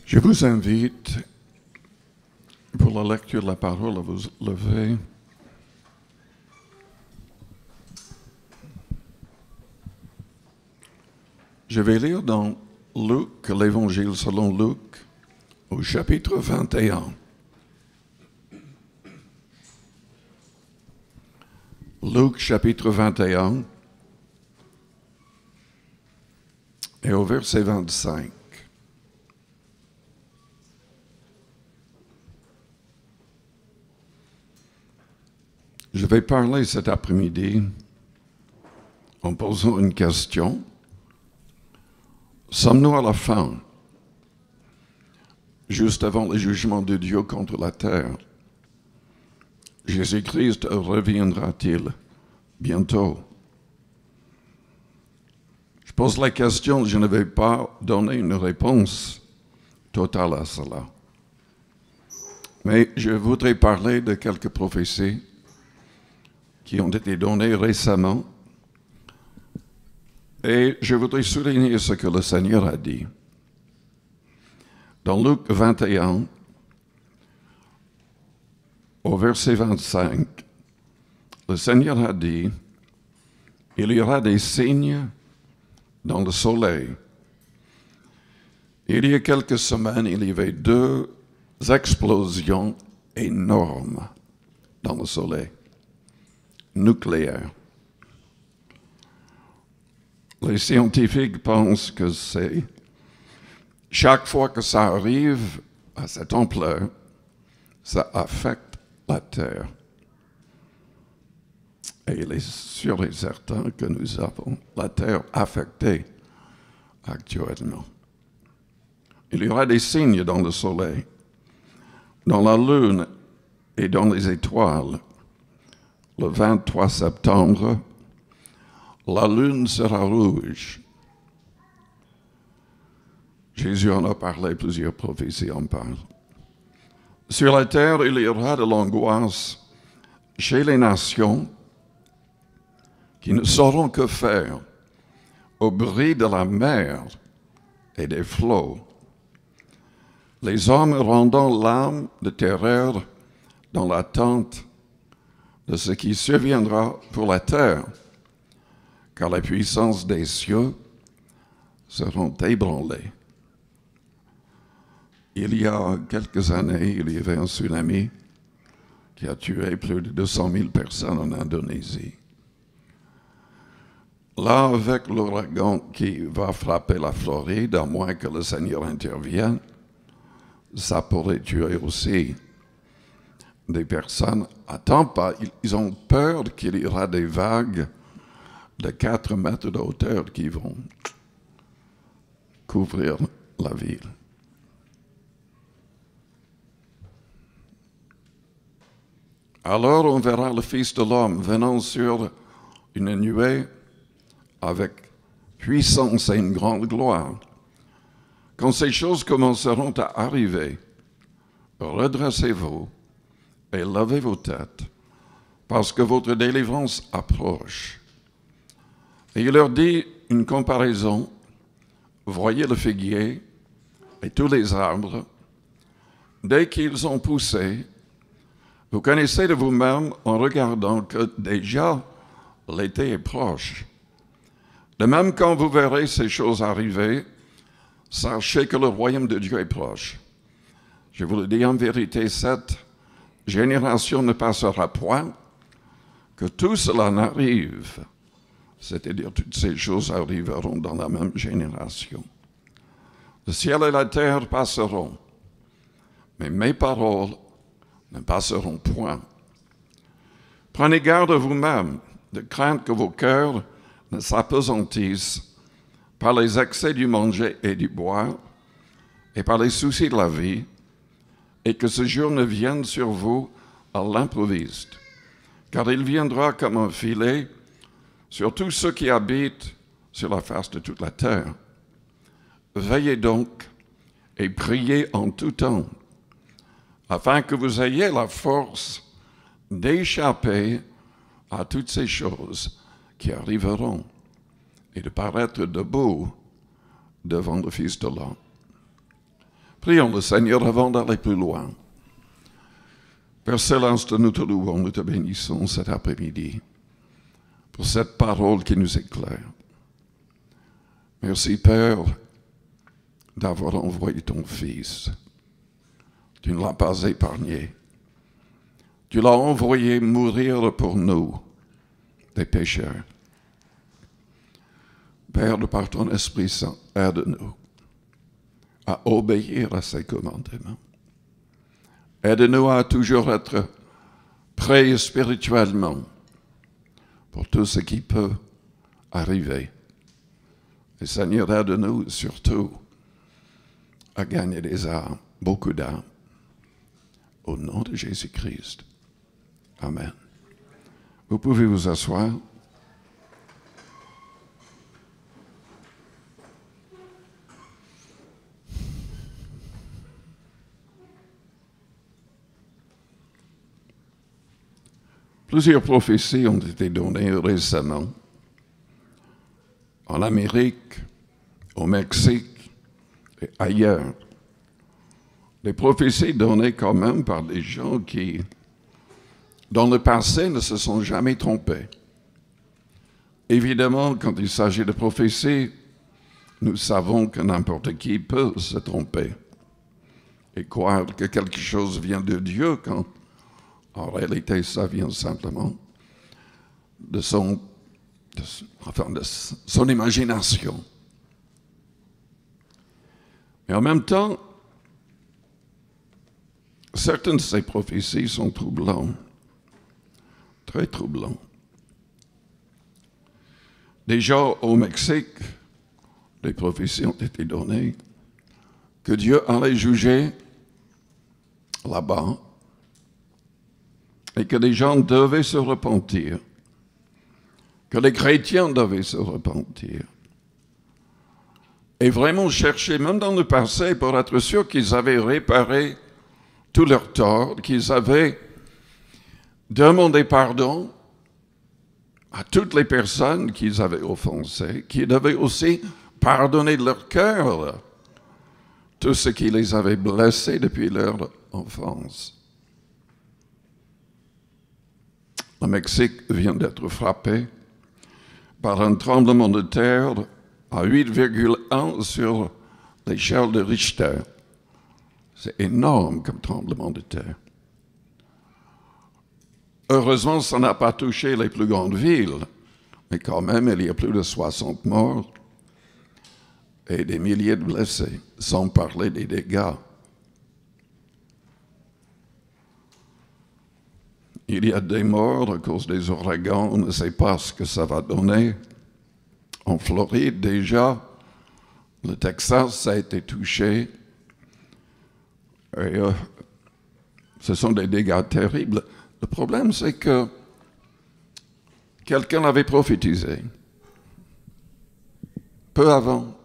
Je vous invite, pour la lecture de la parole, à vous lever. Je vais lire dans Luc, l'Évangile selon Luc, au chapitre 21. Luc, chapitre 21, et au verset 25. Je vais parler cet après-midi en posant une question. Sommes-nous à la fin, juste avant le jugement de Dieu contre la terre? Jésus-Christ reviendra-t-il bientôt? Je pose la question, je ne vais pas donner une réponse totale à cela. Mais je voudrais parler de quelques prophéties qui ont été données récemment. Et je voudrais souligner ce que le Seigneur a dit. Dans Luc 21, au verset 25, le Seigneur a dit, « Il y aura des signes dans le soleil. » Il y a quelques semaines, il y avait 2 explosions énormes dans le soleil, nucléaires. Les scientifiques pensent que c'est chaque fois que ça arrive à cette ampleur, ça affecte la Terre. Et il est sûr et certain que nous avons la Terre affectée actuellement. Il y aura des signes dans le soleil, dans la lune et dans les étoiles. Le 23 septembre, la lune sera rouge. Jésus en a parlé, plusieurs prophéties en parlent. Sur la terre, il y aura de l'angoisse chez les nations qui ne sauront que faire au bruit de la mer et des flots. Les hommes rendant l'âme de terreur dans l'attente de ce qui surviendra pour la terre, car les puissances des cieux seront ébranlées. Il y a quelques années, il y avait un tsunami qui a tué plus de 200 000 personnes en Indonésie. Là, avec l'ouragan qui va frapper la Floride, à moins que le Seigneur intervienne, ça pourrait tuer aussi des personnes à Tampa. Ils ont peur qu'il y aura des vagues de 4 mètres de hauteur qui vont couvrir la ville. Alors on verra le Fils de l'homme venant sur une nuée avec puissance et une grande gloire. Quand ces choses commenceront à arriver, redressez-vous et levez vos têtes, parce que votre délivrance approche. Et il leur dit une comparaison. Voyez le figuier et tous les arbres. Dès qu'ils ont poussé, vous connaissez de vous-même en regardant que déjà l'été est proche. De même, quand vous verrez ces choses arriver, sachez que le royaume de Dieu est proche. Je vous le dis en vérité, cette génération ne passera point que tout cela n'arrive. C'est-à-dire, toutes ces choses arriveront dans la même génération. Le ciel et la terre passeront, mais mes paroles ne passeront point. Prenez garde à vous-même, de crainte que vos cœurs ne s'apesantissent par les excès du manger et du boire, et par les soucis de la vie, et que ce jour ne vienne sur vous à l'improviste, car il viendra comme un filet sur tous ceux qui habitent sur la face de toute la terre. Veillez donc et priez en tout temps, afin que vous ayez la force d'échapper à toutes ces choses qui arriveront et de paraître debout devant le Fils de l'homme. Prions le Seigneur avant d'aller plus loin. Père Céleste, nous te louons, nous te bénissons cet après-midi pour cette parole qui nous éclaire. Merci, Père, d'avoir envoyé ton Fils. Tu ne l'as pas épargné. Tu l'as envoyé mourir pour nous, des pécheurs. Père, de par ton Esprit Saint, aide-nous à obéir à ses commandements. Aide-nous à toujours être prêts spirituellement pour tout ce qui peut arriver. Et Seigneur, aide-nous surtout à gagner des âmes, beaucoup d'âmes. Au nom de Jésus-Christ. Amen. Vous pouvez vous asseoir. Plusieurs prophéties ont été données récemment en Amérique, au Mexique et ailleurs. Des prophéties données quand même par des gens qui, dans le passé, ne se sont jamais trompés. Évidemment, quand il s'agit de prophéties, nous savons que n'importe qui peut se tromper et croire que quelque chose vient de Dieu quand, en réalité, ça vient simplement de son imagination. Mais en même temps, certaines de ces prophéties sont troublantes, très troublantes. Déjà au Mexique, des prophéties ont été données que Dieu allait juger là-bas et que les gens devaient se repentir, que les chrétiens devaient se repentir. Et vraiment chercher, même dans le passé, pour être sûr qu'ils avaient réparé tous leurs torts, qu'ils avaient demandé pardon à toutes les personnes qu'ils avaient offensées, qu'ils devaient aussi pardonner de leur cœur tout ce qui les avait blessés depuis leur enfance. Le Mexique vient d'être frappé par un tremblement de terre à 8,1 sur l'échelle de Richter. C'est énorme comme tremblement de terre. Heureusement, ça n'a pas touché les plus grandes villes, mais quand même, il y a plus de 60 morts et des milliers de blessés, sans parler des dégâts. Il y a des morts à cause des ouragans, on ne sait pas ce que ça va donner. En Floride, déjà, le Texas a été touché. Et, ce sont des dégâts terribles. Le problème, c'est que quelqu'un avait prophétisé peu avant.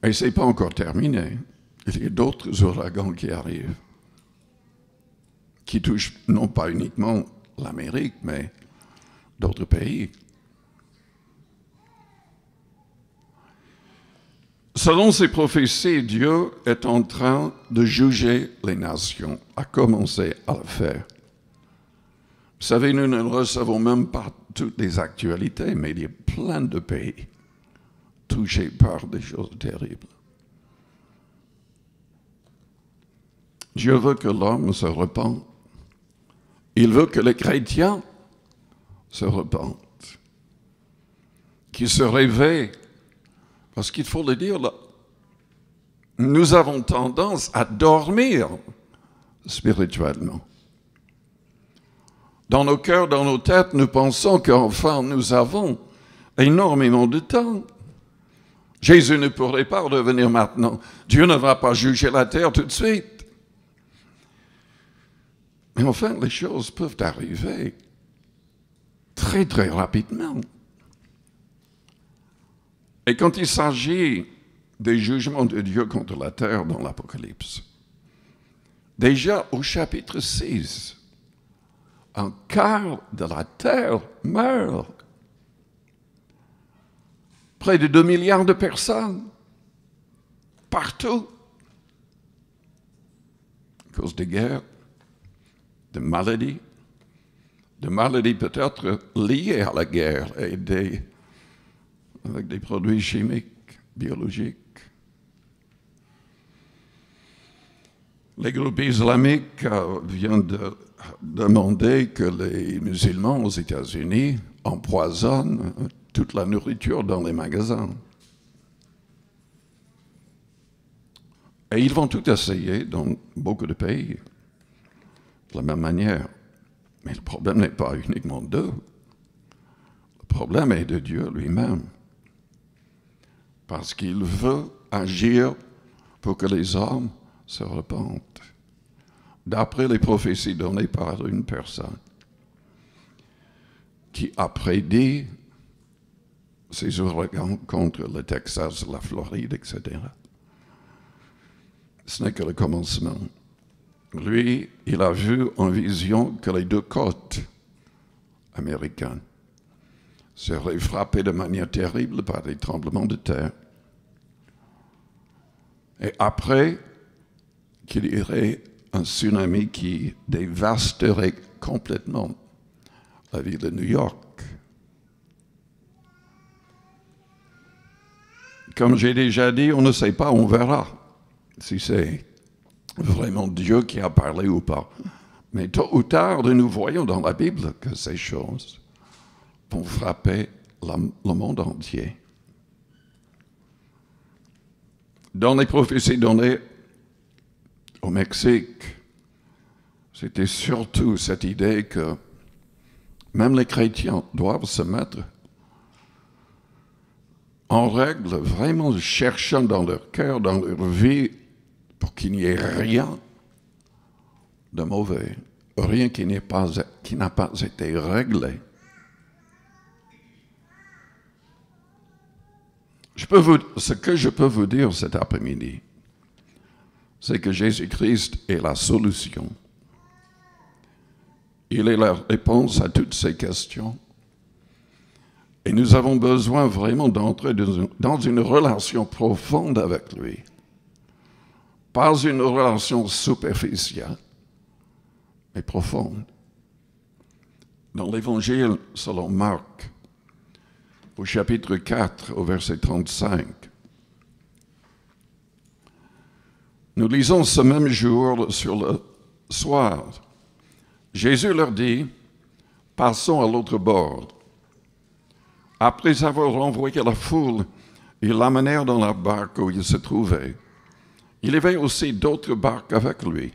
Et ce n'est pas encore terminé. Il y a d'autres ouragans qui arrivent, qui touchent non pas uniquement l'Amérique, mais d'autres pays. Selon ces prophéties, Dieu est en train de juger les nations, a commencé à le faire. Vous savez, nous ne recevons même pas toutes les actualités, mais il y a plein de pays touchés par des choses terribles. Dieu veut que l'homme se repente. Il veut que les chrétiens se repentent, qu'ils se réveillent. Parce qu'il faut le dire, là, nous avons tendance à dormir spirituellement. Dans nos cœurs, dans nos têtes, nous pensons qu'enfin nous avons énormément de temps. Jésus ne pourrait pas revenir maintenant. Dieu ne va pas juger la terre tout de suite. Mais enfin, les choses peuvent arriver très, très rapidement. Et quand il s'agit des jugements de Dieu contre la terre dans l'Apocalypse, déjà au chapitre 6, un quart de la terre meurt. Près de 2 milliards de personnes, partout, à cause des guerres, de maladies peut-être liées à la guerre et avec des produits chimiques, biologiques. Les groupes islamiques viennent de demander que les musulmans aux États-Unis empoisonnent toute la nourriture dans les magasins. Et ils vont tout essayer dans beaucoup de pays de la même manière. Mais le problème n'est pas uniquement d'eux. Le problème est de Dieu lui-même. Parce qu'il veut agir pour que les hommes se repentent. D'après les prophéties données par une personne qui a prédit ces ouragans contre le Texas, la Floride, etc. Ce n'est que le commencement. Lui, il a vu en vision que les deux côtes américaines seraient frappées de manière terrible par des tremblements de terre. Et après, qu'il y aurait un tsunami qui dévasterait complètement la ville de New York. Comme j'ai déjà dit, on ne sait pas, on verra si c'est vraiment Dieu qui a parlé ou pas. Mais tôt ou tard, nous voyons dans la Bible que ces choses vont frapper le monde entier. Dans les prophéties données au Mexique, c'était surtout cette idée que même les chrétiens doivent se mettre en règle, vraiment cherchant dans leur cœur, dans leur vie, pour qu'il n'y ait rien de mauvais, rien qui n'a pas été réglé. Ce que je peux vous dire cet après-midi, c'est que Jésus-Christ est la solution. Il est la réponse à toutes ces questions. Et nous avons besoin vraiment d'entrer dans une relation profonde avec lui. Pas une relation superficielle, mais profonde. Dans l'Évangile selon Marc, au chapitre 4, au verset 35, nous lisons ce même jour sur le soir. Jésus leur dit, « Passons à l'autre bord. » Après avoir renvoyé la foule, ils l'amenèrent dans la barque où il se trouvait. Il y avait aussi d'autres barques avec lui.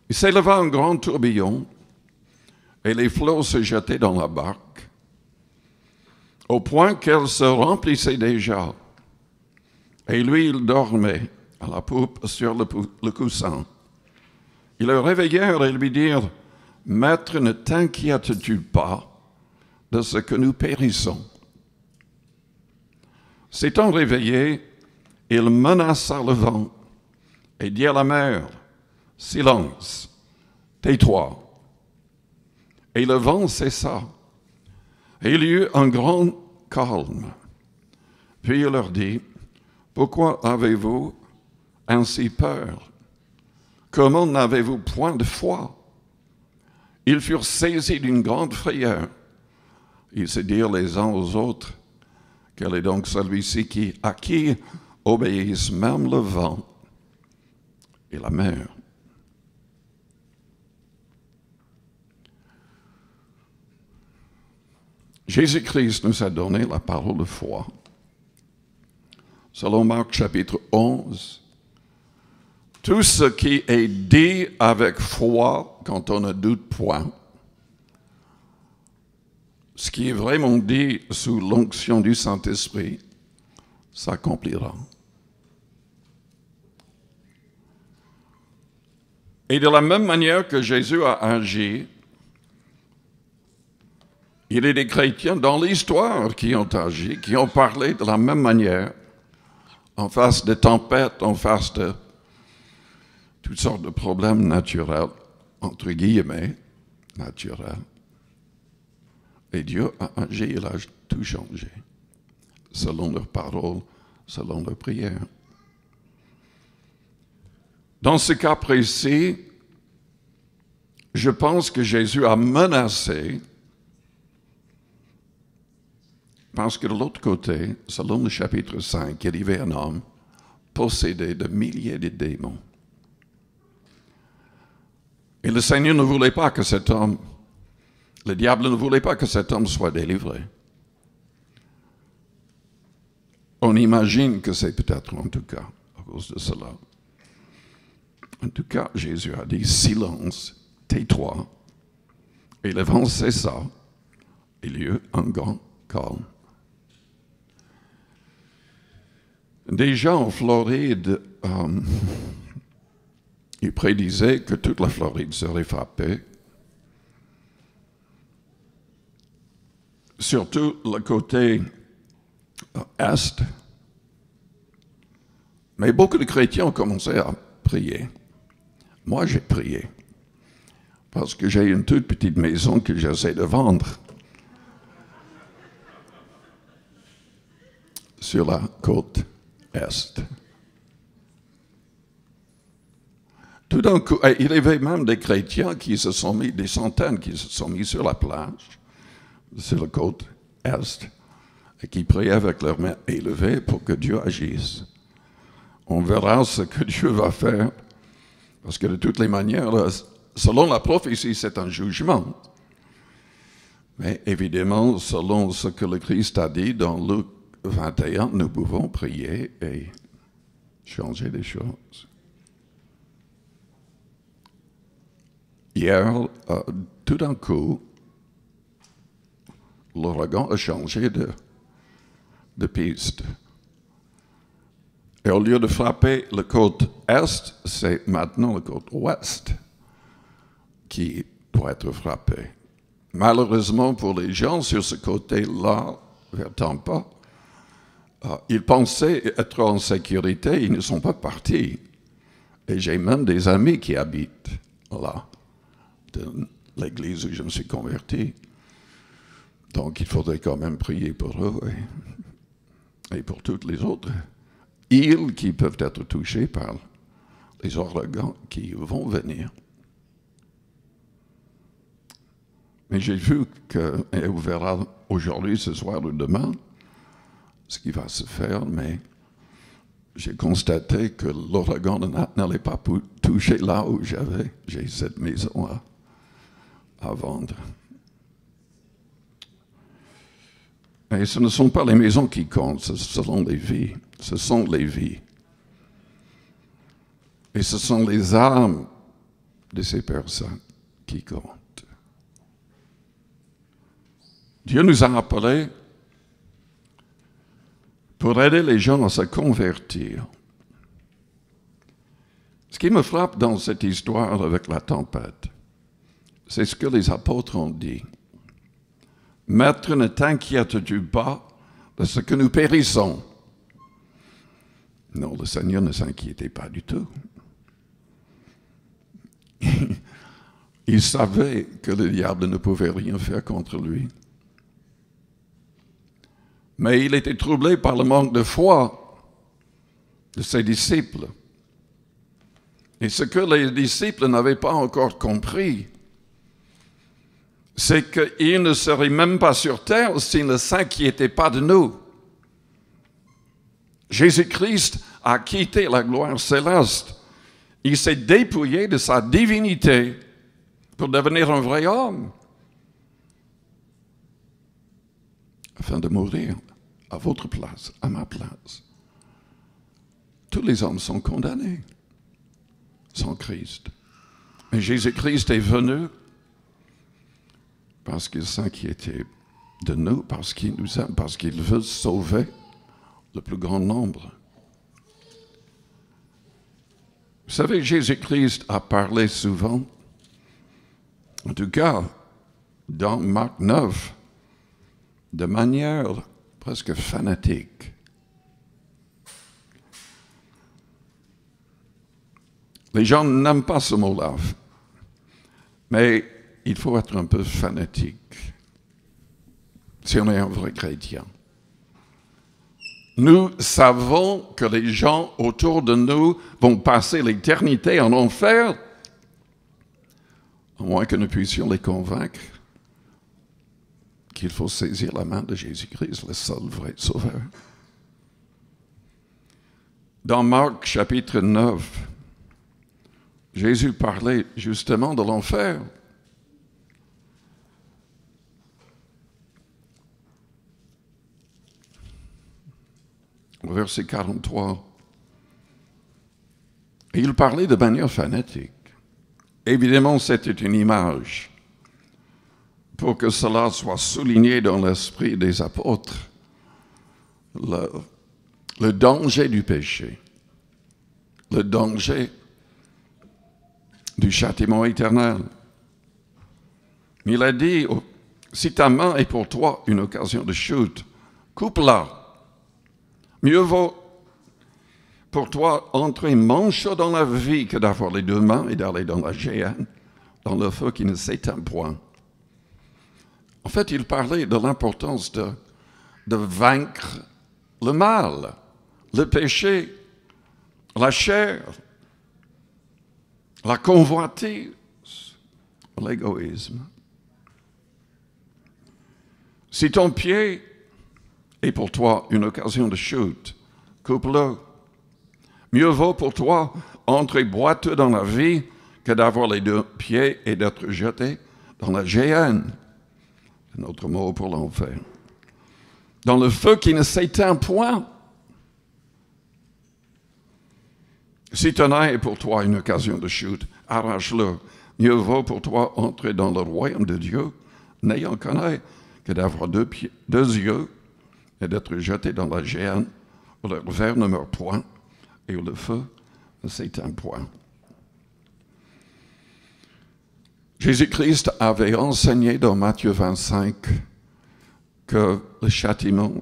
Il s'éleva un grand tourbillon, et les flots se jetaient dans la barque, au point qu'elle se remplissait déjà. Et lui, il dormait à la poupe sur le coussin. Ils le réveillèrent et lui dirent, « Maître, ne t'inquiètes-tu pas de ce que nous périssons? » S'étant réveillé, il menaça le vent et dit à la mer, « Silence, tais-toi. » Et le vent cessa, et il y eut un grand calme. Puis il leur dit, « Pourquoi avez-vous ainsi peur? Comment n'avez-vous point de foi? » Ils furent saisis d'une grande frayeur. Ils se dirent les uns aux autres, « Quel est donc celui-ci à qui obéissent même le vent et la mer? » Jésus-Christ nous a donné la parole de foi. Selon Marc chapitre 11, tout ce qui est dit avec foi quand on ne doute point, ce qui est vraiment dit sous l'onction du Saint-Esprit, s'accomplira. Et de la même manière que Jésus a agi, il y a des chrétiens dans l'histoire qui ont agi, qui ont parlé de la même manière, en face de tempêtes, en face de toutes sortes de problèmes naturels, entre guillemets, naturels. Et Dieu a agi, il a tout changé. selon leurs paroles, selon leurs prières. Dans ce cas précis, je pense que Jésus a menacé, parce que de l'autre côté, selon le chapitre 5, il y avait un homme possédé de milliers de démons. Et le Seigneur ne voulait pas que cet homme, le diable ne voulait pas que cet homme soit délivré. On imagine que c'est peut-être en tout cas à cause de cela. En tout cas, Jésus a dit, silence, tais-toi. Et le vent cessa, et il y eut un grand calme. Déjà en Floride, il prédisait que toute la Floride serait frappée. Surtout le côté est. Mais beaucoup de chrétiens ont commencé à prier. Moi, j'ai prié. Parce que j'ai une toute petite maison que j'essaie de vendre. Sur la côte est. Tout d'un coup, il y avait même des chrétiens qui se sont mis, des centaines qui se sont mis sur la plage, sur la côte est, et qui priaient avec leurs mains élevées pour que Dieu agisse. On verra ce que Dieu va faire, parce que de toutes les manières, selon la prophétie, c'est un jugement. Mais évidemment, selon ce que le Christ a dit dans Luc 21, nous pouvons prier et changer les choses. Hier, tout d'un coup, l'ouragan a changé de piste. Et au lieu de frapper la côte est, c'est maintenant la côte ouest qui doit être frappée. Malheureusement pour les gens sur ce côté-là, vers Tampa, ils pensaient être en sécurité, ils ne sont pas partis. Et j'ai même des amis qui habitent là, de l'église où je me suis converti. Donc il faudrait quand même prier pour eux et pour toutes les autres îles qui peuvent être touchées par les ouragans qui vont venir. Mais j'ai vu que, et on verra aujourd'hui, ce soir ou demain, ce qui va se faire, mais j'ai constaté que l'ouragan n'allait pas toucher là où j'ai cette maison à vendre. Et ce ne sont pas les maisons qui comptent, ce sont les vies. Ce sont les vies. Et ce sont les âmes de ces personnes qui comptent. Dieu nous a appelés pour aider les gens à se convertir. Ce qui me frappe dans cette histoire avec la tempête, c'est ce que les apôtres ont dit. Maître, ne t'inquiètes-tu pas de ce que nous périssons? Non, le Seigneur ne s'inquiétait pas du tout. Il savait que le diable ne pouvait rien faire contre lui. Mais il était troublé par le manque de foi de ses disciples. Et ce que les disciples n'avaient pas encore compris, c'est qu'ils ne seraient même pas sur terre s'ils ne s'inquiétaient pas de nous. Jésus-Christ a quitté la gloire céleste. Il s'est dépouillé de sa divinité pour devenir un vrai homme, afin de mourir à votre place, à ma place. Tous les hommes sont condamnés sans Christ. Mais Jésus-Christ est venu parce qu'il s'inquiétait de nous, parce qu'il nous aime, parce qu'il veut sauver le plus grand nombre. Vous savez, Jésus-Christ a parlé souvent, en tout cas dans Marc 9, de manière presque fanatique. Les gens n'aiment pas ce mot-là, mais il faut être un peu fanatique si on est un vrai chrétien. Nous savons que les gens autour de nous vont passer l'éternité en enfer, à moins que nous puissions les convaincre qu'il faut saisir la main de Jésus-Christ, le seul vrai sauveur. Dans Marc chapitre 9, Jésus parlait justement de l'enfer. Au verset 43. Et il parlait de manière fanatique. Évidemment, c'était une image pour que cela soit souligné dans l'esprit des apôtres. Le danger du péché, le danger du châtiment éternel. Il a dit, si ta main est pour toi une occasion de chute, coupe-la. Mieux vaut pour toi entrer manchot dans la vie que d'avoir les deux mains et d'aller dans la géhenne, dans le feu qui ne s'éteint point. En fait, il parlait de l'importance de vaincre le mal, le péché, la chair, la convoitise, l'égoïsme. Si ton pied est pour toi une occasion de chute, coupe-le. Mieux vaut pour toi entrer boiteux dans la vie que d'avoir les deux pieds et d'être jeté dans la géhenne. C'est notre mot pour l'enfer. Dans le feu qui ne s'éteint point. Si ton œil est pour toi une occasion de chute, arrache-le. Mieux vaut pour toi entrer dans le royaume de Dieu, n'ayant qu'un œil, que d'avoir deux yeux et d'être jeté dans la géhenne, où le ver ne meurt point et où le feu ne s'éteint point. Jésus-Christ avait enseigné dans Matthieu 25 que le châtiment,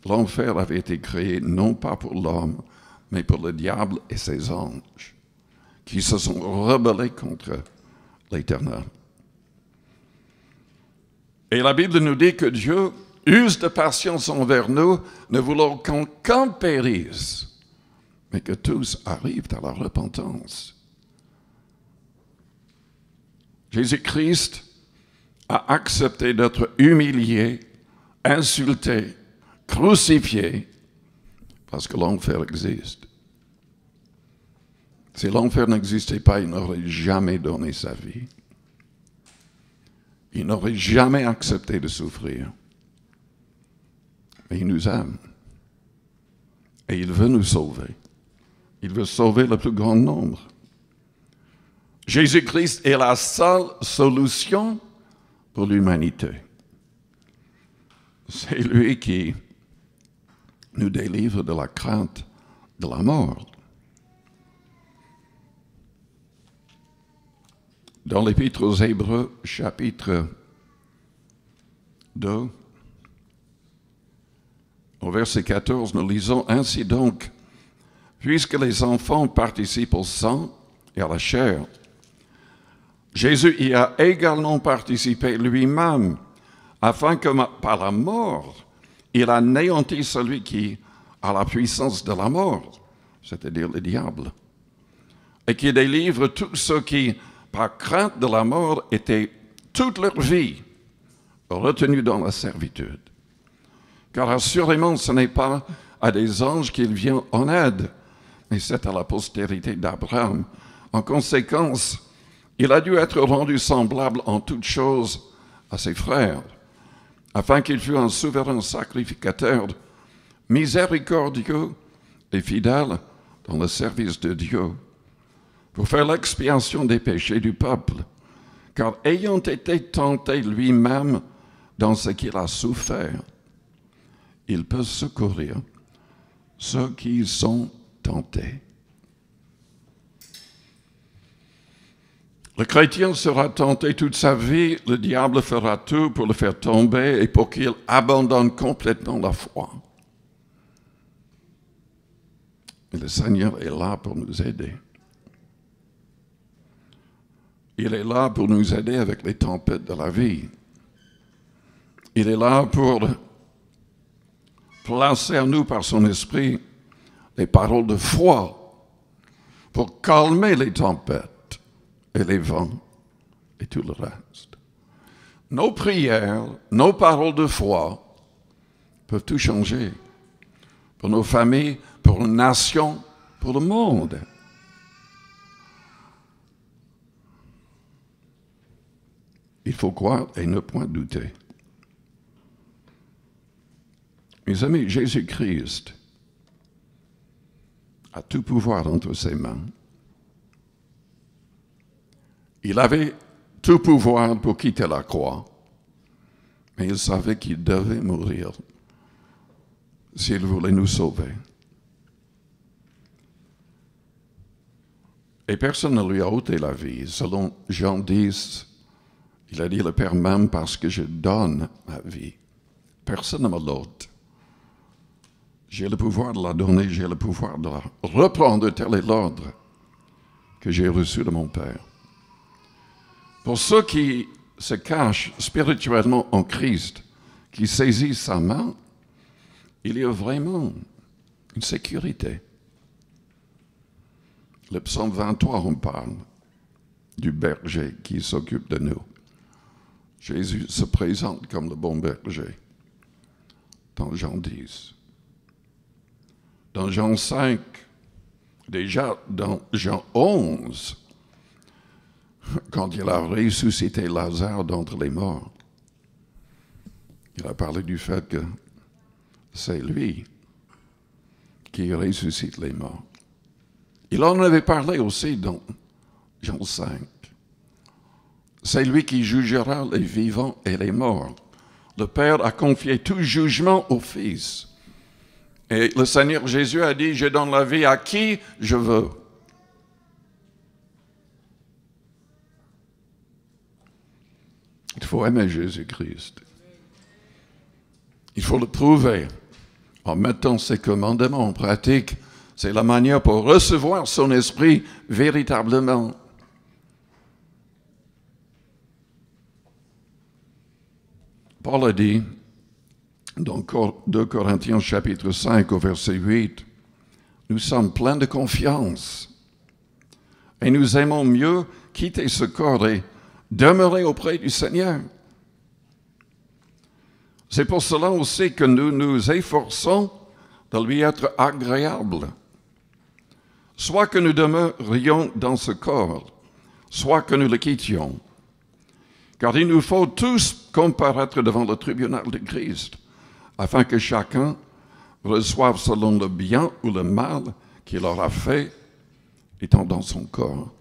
l'enfer avait été créé non pas pour l'homme, mais pour le diable et ses anges, qui se sont rebellés contre l'Éternel. Et la Bible nous dit que Dieu use de patience envers nous, ne voulant qu'un périsse, mais que tous arrivent à la repentance. Jésus-Christ a accepté d'être humilié, insulté, crucifié, parce que l'enfer existe. Si l'enfer n'existait pas, il n'aurait jamais donné sa vie. Il n'aurait jamais accepté de souffrir. Mais il nous aime. Et il veut nous sauver. Il veut sauver le plus grand nombre. Jésus-Christ est la seule solution pour l'humanité. C'est lui qui nous délivre de la crainte de la mort. Dans l'Épître aux Hébreux, chapitre 2, au verset 14, nous lisons « Ainsi donc, puisque les enfants participent au sang et à la chair, Jésus y a également participé lui-même, afin que par la mort, il anéantisse celui qui a la puissance de la mort, c'est-à-dire le diable, et qui délivre tous ceux qui, par crainte de la mort, étaient toute leur vie retenus dans la servitude. Car assurément, ce n'est pas à des anges qu'il vient en aide, mais c'est à la postérité d'Abraham. En conséquence, il a dû être rendu semblable en toutes choses à ses frères, afin qu'il fût un souverain sacrificateur, miséricordieux et fidèle dans le service de Dieu, pour faire l'expiation des péchés du peuple, car ayant été tenté lui-même dans ce qu'il a souffert, il peut secourir ceux qui sont tentés. Le chrétien sera tenté toute sa vie, le diable fera tout pour le faire tomber et pour qu'il abandonne complètement la foi. Mais le Seigneur est là pour nous aider. Il est là pour nous aider avec les tempêtes de la vie. Il est là pour placer en nous par son esprit des paroles de foi pour calmer les tempêtes et les vents et tout le reste. Nos prières, nos paroles de foi peuvent tout changer pour nos familles, pour nos nations, pour le monde. Il faut croire et ne point douter. Mes amis, Jésus-Christ a tout pouvoir entre ses mains. Il avait tout pouvoir pour quitter la croix, mais il savait qu'il devait mourir s'il voulait nous sauver. Et personne ne lui a ôté la vie. Selon Jean 10, il a dit, le Père m'aime parce que je donne ma vie. Personne ne me l'ôte. J'ai le pouvoir de la donner, j'ai le pouvoir de la reprendre, tel est l'ordre que j'ai reçu de mon Père. Pour ceux qui se cachent spirituellement en Christ, qui saisissent sa main, il y a vraiment une sécurité. Le psaume 23, on parle du berger qui s'occupe de nous. Jésus se présente comme le bon berger dans Jean 10. Dans Jean 5, déjà dans Jean 11, quand il a ressuscité Lazare d'entre les morts, il a parlé du fait que c'est lui qui ressuscite les morts. Il en avait parlé aussi dans Jean 5. C'est lui qui jugera les vivants et les morts. Le Père a confié tout jugement au Fils. Et le Seigneur Jésus a dit, je donne la vie à qui je veux. Il faut aimer Jésus-Christ. Il faut le prouver en mettant ses commandements en pratique. C'est la manière pour recevoir son esprit véritablement. Paul a dit, dans 2 Corinthiens chapitre 5 au verset 8, nous sommes pleins de confiance et nous aimons mieux quitter ce corps et demeurer auprès du Seigneur. C'est pour cela aussi que nous nous efforçons de lui être agréable. Soit que nous demeurions dans ce corps, soit que nous le quittions. Car il nous faut tous comparaître devant le tribunal de Christ, afin que chacun reçoive selon le bien ou le mal qu'il aura fait, étant dans son corps.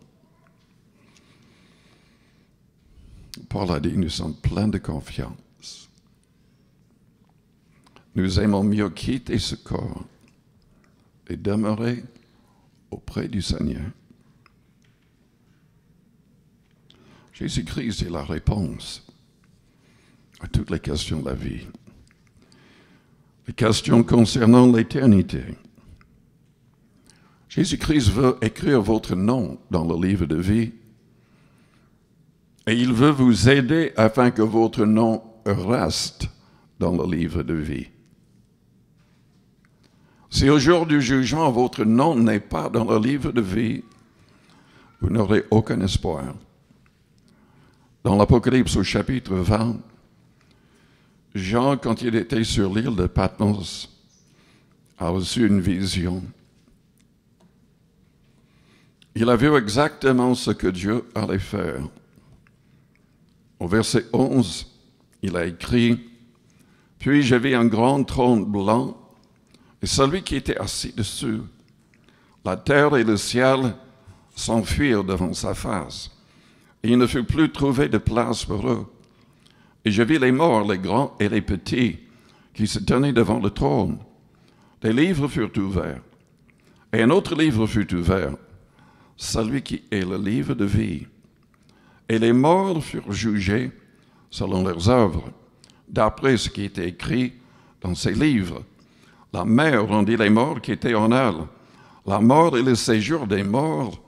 Paul a dit, nous sommes pleins de confiance. Nous aimons mieux quitter ce corps et demeurer auprès du Seigneur. Jésus-Christ est la réponse à toutes les questions de la vie. Les questions concernant l'éternité. Jésus-Christ veut écrire votre nom dans le livre de vie et il veut vous aider afin que votre nom reste dans le livre de vie. Si au jour du jugement, votre nom n'est pas dans le livre de vie, vous n'aurez aucun espoir. Dans l'Apocalypse au chapitre 20, Jean, quand il était sur l'île de Patmos, a reçu une vision. Il a vu exactement ce que Dieu allait faire. Au verset 11, il a écrit, « Puis j'ai vu un grand trône blanc, et celui qui était assis dessus. La terre et le ciel s'enfuirent devant sa face. Et il ne fut plus trouvé de place pour eux. Et je vis les morts, les grands et les petits, qui se tenaient devant le trône. Des livres furent ouverts. Et un autre livre fut ouvert, celui qui est le livre de vie. Et les morts furent jugés selon leurs œuvres, d'après ce qui était écrit dans ces livres. La mer rendit les morts qui étaient en elle. La mort et le séjour des morts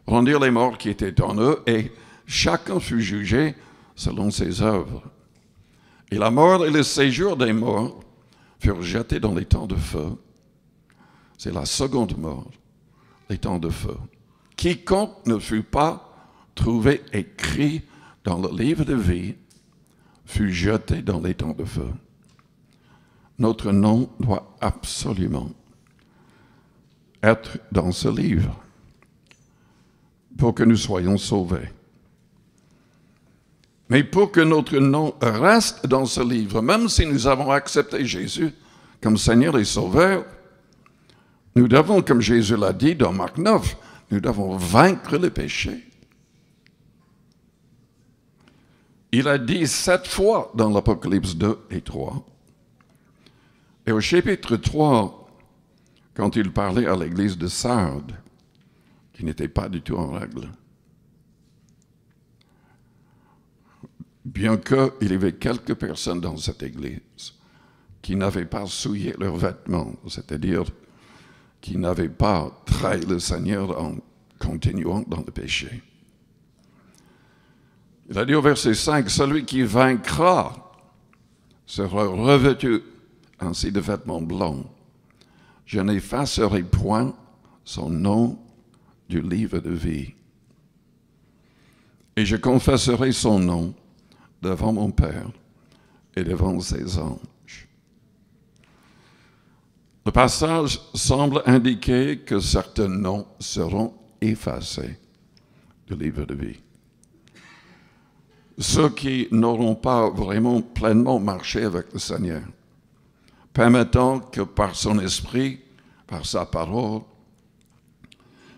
rendirent les morts qui étaient en eux, et chacun fut jugé selon ses œuvres. Et la mort et le séjour des morts furent jetés dans les temps de feu. C'est la seconde mort, les temps de feu. Quiconque ne fut pas trouvé écrit dans le livre de vie fut jeté dans les temps de feu. Notre nom doit absolument être dans ce livre pour que nous soyons sauvés. Mais pour que notre nom reste dans ce livre, même si nous avons accepté Jésus comme Seigneur et Sauveur, nous devons, comme Jésus l'a dit dans Marc 9, nous devons vaincre le péché. Il a dit 7 fois dans l'Apocalypse 2 et 3. Et au chapitre 3, quand il parlait à l'église de Sardes, qui n'était pas du tout en règle, bien qu'il y avait quelques personnes dans cette église qui n'avaient pas souillé leurs vêtements, c'est-à-dire qui n'avaient pas trahi le Seigneur en continuant dans le péché. Il a dit au verset 5, « Celui qui vaincra sera revêtu ainsi de vêtements blancs. Je n'effacerai point son nom du livre de vie. Et je confesserai son nom devant mon Père et devant ses anges. » Le passage semble indiquer que certains noms seront effacés du livre de vie. Ceux qui n'auront pas vraiment pleinement marché avec le Seigneur, permettant que par son esprit, par sa parole,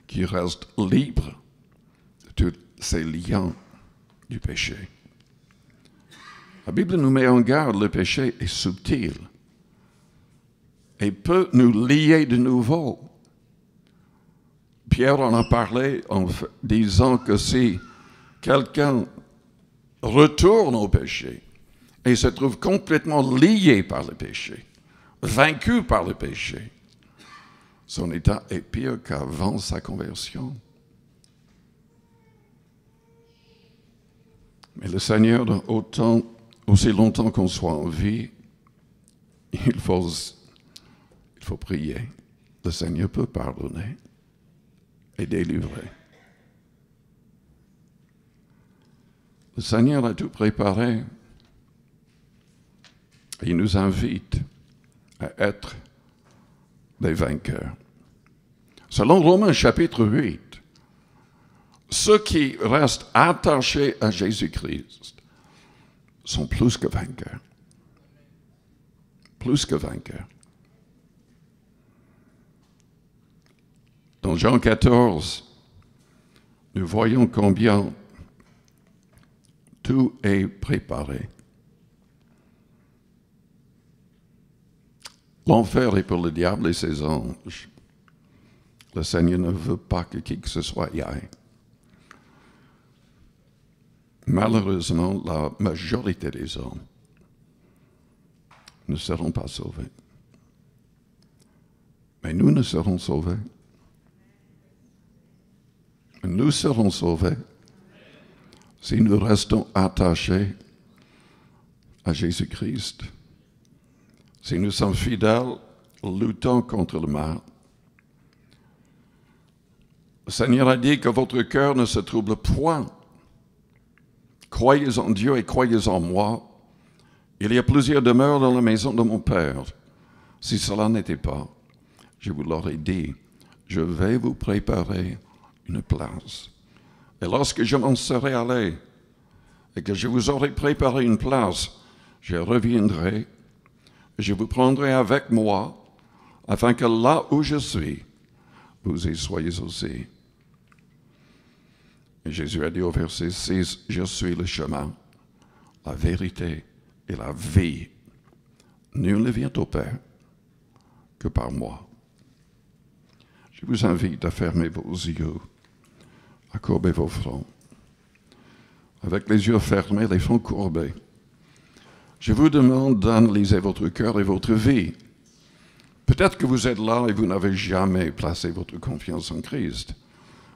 qu'il reste libre de tous ces liens du péché. La Bible nous met en garde, le péché est subtil et peut nous lier de nouveau. Pierre en a parlé en disant que si quelqu'un retourne au péché et se trouve complètement lié par le péché, vaincu par le péché, son état est pire qu'avant sa conversion. Mais le Seigneur, aussi longtemps qu'on soit en vie, il faut prier. Le Seigneur peut pardonner et délivrer. Le Seigneur a tout préparé. Il nous invite à être des vainqueurs. Selon Romains chapitre 8, ceux qui restent attachés à Jésus-Christ sont plus que vainqueurs. Plus que vainqueurs. Dans Jean 14, nous voyons combien tout est préparé. L'enfer est pour le diable et ses anges. Le Seigneur ne veut pas que qui que ce soit y aille. Malheureusement, la majorité des hommes ne seront pas sauvés. Mais nous ne serons sauvés. Nous serons sauvés si nous restons attachés à Jésus-Christ. Si nous sommes fidèles, luttant contre le mal. Le Seigneur a dit que votre cœur ne se trouble point. Croyez en Dieu et croyez en moi. Il y a plusieurs demeures dans la maison de mon Père. Si cela n'était pas, je vous l'aurais dit, je vais vous préparer une place. Et lorsque je m'en serai allé et que je vous aurai préparé une place, je reviendrai, je vous prendrai avec moi, afin que là où je suis, vous y soyez aussi. Et Jésus a dit au verset 6, « Je suis le chemin, la vérité et la vie. Nul ne vient au Père que par moi. » Je vous invite à fermer vos yeux, à courber vos fronts. Avec les yeux fermés, les fronts courbés, je vous demande d'analyser votre cœur et votre vie. Peut-être que vous êtes là et vous n'avez jamais placé votre confiance en Christ.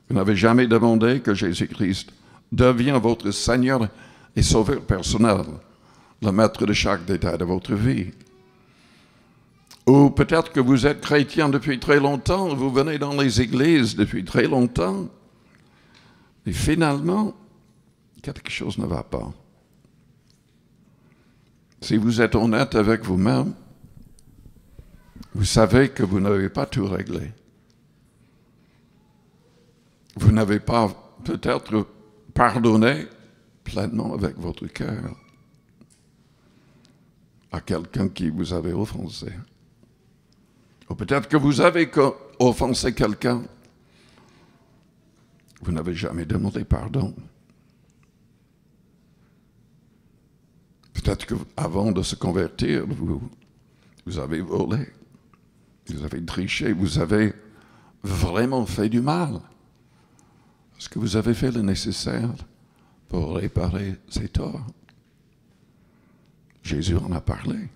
Vous n'avez jamais demandé que Jésus-Christ devienne votre Seigneur et Sauveur personnel, le maître de chaque détail de votre vie. Ou peut-être que vous êtes chrétien depuis très longtemps, vous venez dans les églises depuis très longtemps, et finalement, quelque chose ne va pas. Si vous êtes honnête avec vous-même, vous savez que vous n'avez pas tout réglé. Vous n'avez pas peut-être pardonné pleinement avec votre cœur à quelqu'un qui vous avait offensé. Ou peut-être que vous avez offensé quelqu'un. Vous n'avez jamais demandé pardon. Peut-être qu'avant de se convertir, vous avez volé, vous avez triché, vous avez vraiment fait du mal. Est-ce que vous avez fait le nécessaire pour réparer ces torts? Jésus en a parlé.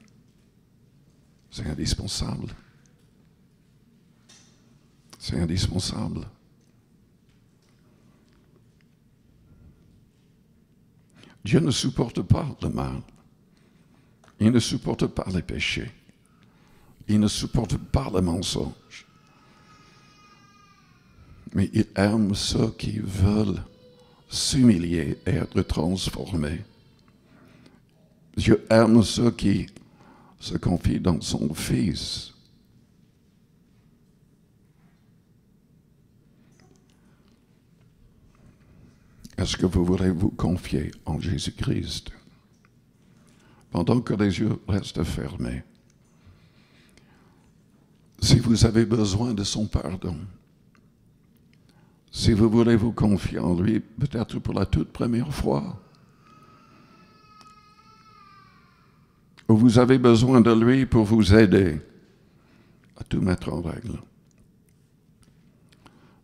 C'est indispensable. C'est indispensable. Dieu ne supporte pas le mal. Il ne supporte pas les péchés. Il ne supporte pas le mensonge. Mais il aime ceux qui veulent s'humilier et être transformés. Dieu aime ceux qui se confient dans son Fils. Est-ce que vous voulez vous confier en Jésus-Christ pendant que les yeux restent fermés? Si vous avez besoin de son pardon, si vous voulez vous confier en lui, peut-être pour la toute première fois, ou vous avez besoin de lui pour vous aider à tout mettre en règle,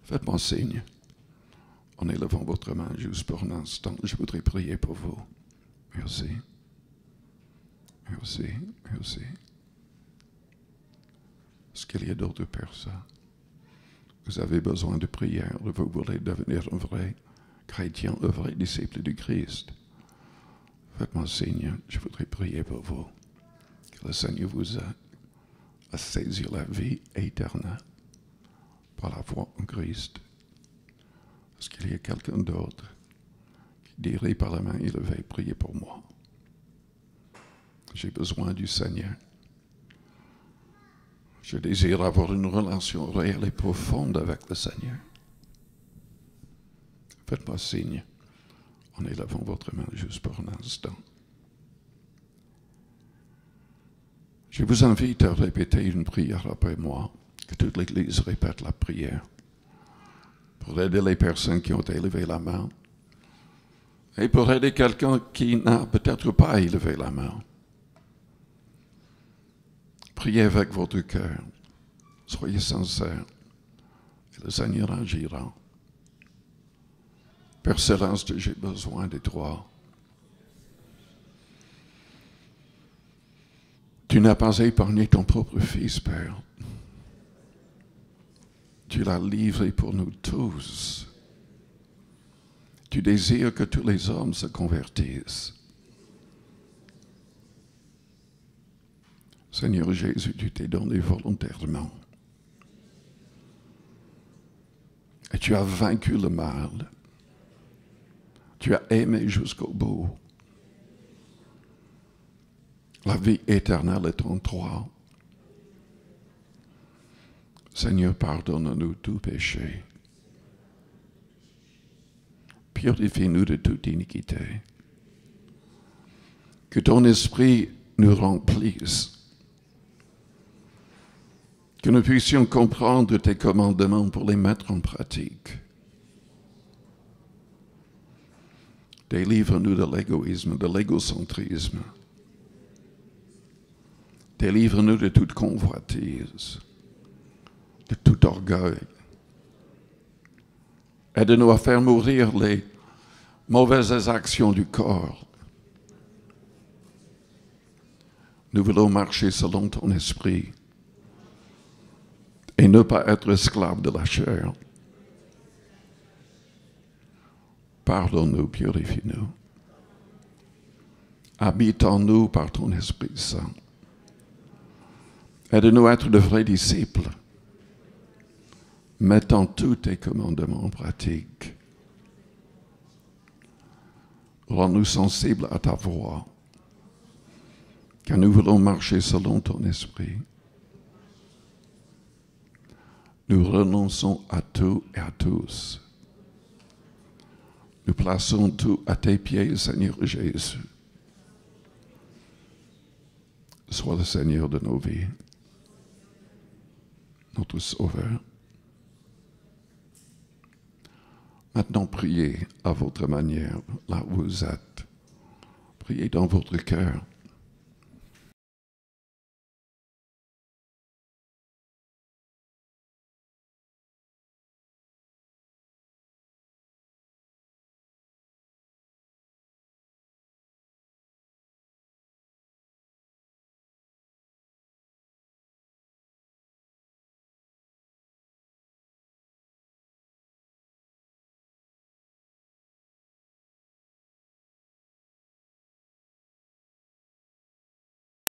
faites-moi signe. En élevant votre main juste pour un instant, je voudrais prier pour vous. Merci. Merci. Merci. Est-ce qu'il y a d'autres personnes? Vous avez besoin de prière, vous voulez devenir un vrai chrétien, un vrai disciple du Christ. Faites-moi signe, je voudrais prier pour vous. Que le Seigneur vous aide à saisir la vie éternelle par la foi en Christ. Est-ce qu'il y a quelqu'un d'autre qui dirait par la main élevée, priez pour moi? J'ai besoin du Seigneur. Je désire avoir une relation réelle et profonde avec le Seigneur. Faites-moi signe en élevant votre main juste pour un instant. Je vous invite à répéter une prière après moi, que toute l'Église répète la prière, pour aider les personnes qui ont élevé la main, et pour aider quelqu'un qui n'a peut-être pas élevé la main. Priez avec votre cœur, soyez sincères, et le Seigneur agira. Père Céleste, j'ai besoin de toi. Tu n'as pas épargné ton propre Fils, Père. Tu l'as livré pour nous tous. Tu désires que tous les hommes se convertissent. Seigneur Jésus, tu t'es donné volontairement. Et tu as vaincu le mal. Tu as aimé jusqu'au bout. La vie éternelle est en toi. Seigneur, pardonne-nous tout péché. Purifie-nous de toute iniquité. Que ton esprit nous remplisse. Que nous puissions comprendre tes commandements pour les mettre en pratique. Délivre-nous de l'égoïsme, de l'égocentrisme. Délivre-nous de toute convoitise, de tout orgueil. Aide-nous à faire mourir les mauvaises actions du corps. Nous voulons marcher selon ton esprit et ne pas être esclaves de la chair. Pardonne-nous, purifie-nous. Habite en nous par ton Esprit Saint. Aide-nous à être de vrais disciples, mettant tous tes commandements en pratique. Rends-nous sensibles à ta voix, car nous voulons marcher selon ton esprit. Nous renonçons à tout et à tous. Nous plaçons tout à tes pieds, Seigneur Jésus. Sois le Seigneur de nos vies, notre Sauveur. Maintenant, priez à votre manière, là où vous êtes. Priez dans votre cœur.